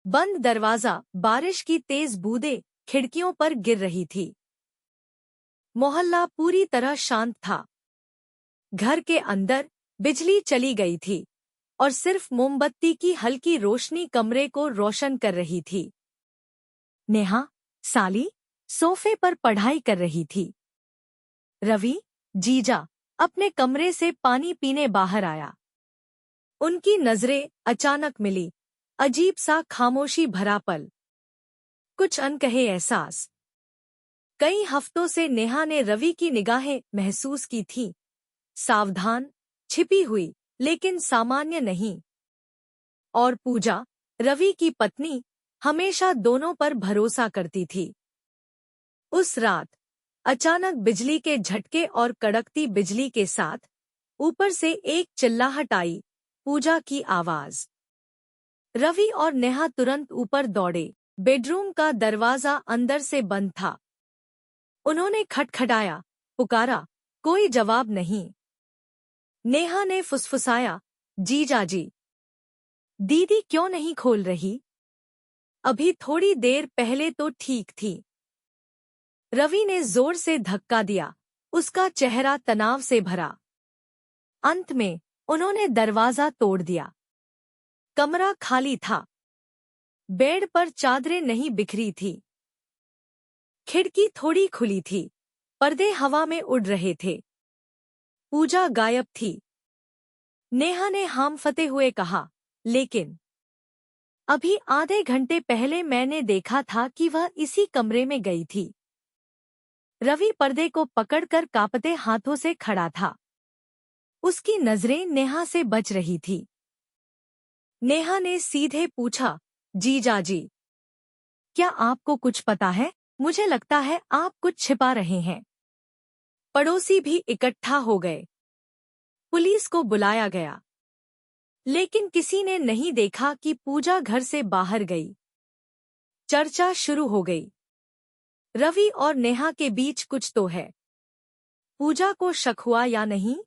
बंद दरवाजा, बारिश की तेज बूंदें खिड़कियों पर गिर रही थी। मोहल्ला पूरी तरह शांत था। घर के अंदर बिजली चली गई थी और सिर्फ मोमबत्ती की हल्की रोशनी कमरे को रोशन कर रही थी। नेहा, साली, सोफे पर पढ़ाई कर रही थी। रवि, जीजा, अपने कमरे से पानी पीने बाहर आया। उनकी नजरें अचानक मिली। अजीब सा खामोशी भरा पल, कुछ अनकहे एहसास। कई हफ्तों से नेहा ने रवि की निगाहें महसूस की थीं, सावधान, छिपी हुई, लेकिन सामान्य नहीं। और पूजा, रवि की पत्नी, हमेशा दोनों पर भरोसा करती थी। उस रात अचानक बिजली के झटके और कड़कती बिजली के साथ ऊपर से एक चिल्लाहट आई, पूजा की आवाज। रवि और नेहा तुरंत ऊपर दौड़े। बेडरूम का दरवाजा अंदर से बंद था। उन्होंने खटखटाया, पुकारा, कोई जवाब नहीं। नेहा ने फुसफुसाया, जीजा जी, दीदी क्यों नहीं खोल रही? अभी थोड़ी देर पहले तो ठीक थी। रवि ने जोर से धक्का दिया, उसका चेहरा तनाव से भरा। अंत में उन्होंने दरवाजा तोड़ दिया। कमरा खाली था। बेड पर चादरें नहीं बिखरी थी। खिड़की थोड़ी खुली थी, पर्दे हवा में उड़ रहे थे। पूजा गायब थी। नेहा ने हांफते हुए कहा, लेकिन अभी आधे घंटे पहले मैंने देखा था कि वह इसी कमरे में गई थी। रवि पर्दे को पकड़कर कांपते हाथों से खड़ा था। उसकी नजरें नेहा से बच रही थी। नेहा ने सीधे पूछा, जीजा जी, क्या आपको कुछ पता है? मुझे लगता है आप कुछ छिपा रहे हैं। पड़ोसी भी इकट्ठा हो गए। पुलिस को बुलाया गया, लेकिन किसी ने नहीं देखा कि पूजा घर से बाहर गई। चर्चा शुरू हो गई। रवि और नेहा के बीच कुछ तो है। पूजा को शक हुआ या नहीं?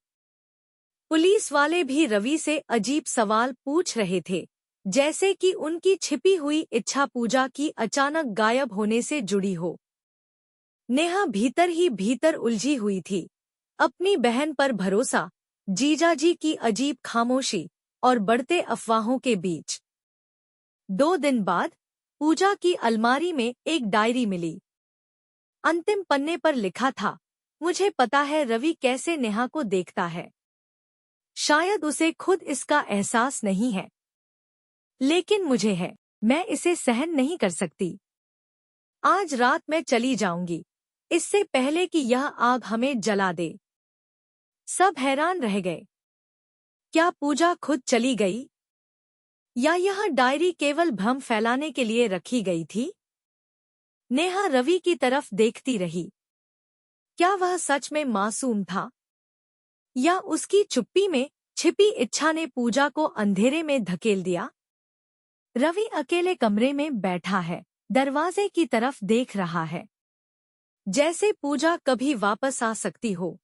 पुलिस वाले भी रवि से अजीब सवाल पूछ रहे थे, जैसे कि उनकी छिपी हुई इच्छा पूजा की अचानक गायब होने से जुड़ी हो। नेहा भीतर ही भीतर उलझी हुई थी। अपनी बहन पर भरोसा, जीजाजी की अजीब खामोशी और बढ़ते अफवाहों के बीच। 2 दिन बाद पूजा की अलमारी में एक डायरी मिली। अंतिम पन्ने पर लिखा था, मुझे पता है रवि कैसे नेहा को देखता है। शायद उसे खुद इसका एहसास नहीं है, लेकिन मुझे है। मैं इसे सहन नहीं कर सकती। आज रात मैं चली जाऊंगी, इससे पहले कि यह आग हमें जला दे। सब हैरान रह गए। क्या पूजा खुद चली गई, या यह डायरी केवल भ्रम फैलाने के लिए रखी गई थी? नेहा रवि की तरफ देखती रही। क्या वह सच में मासूम था, या उसकी चुप्पी में छिपी इच्छा ने पूजा को अंधेरे में धकेल दिया? रवि अकेले कमरे में बैठा है, दरवाजे की तरफ देख रहा है, जैसे पूजा कभी वापस आ सकती हो।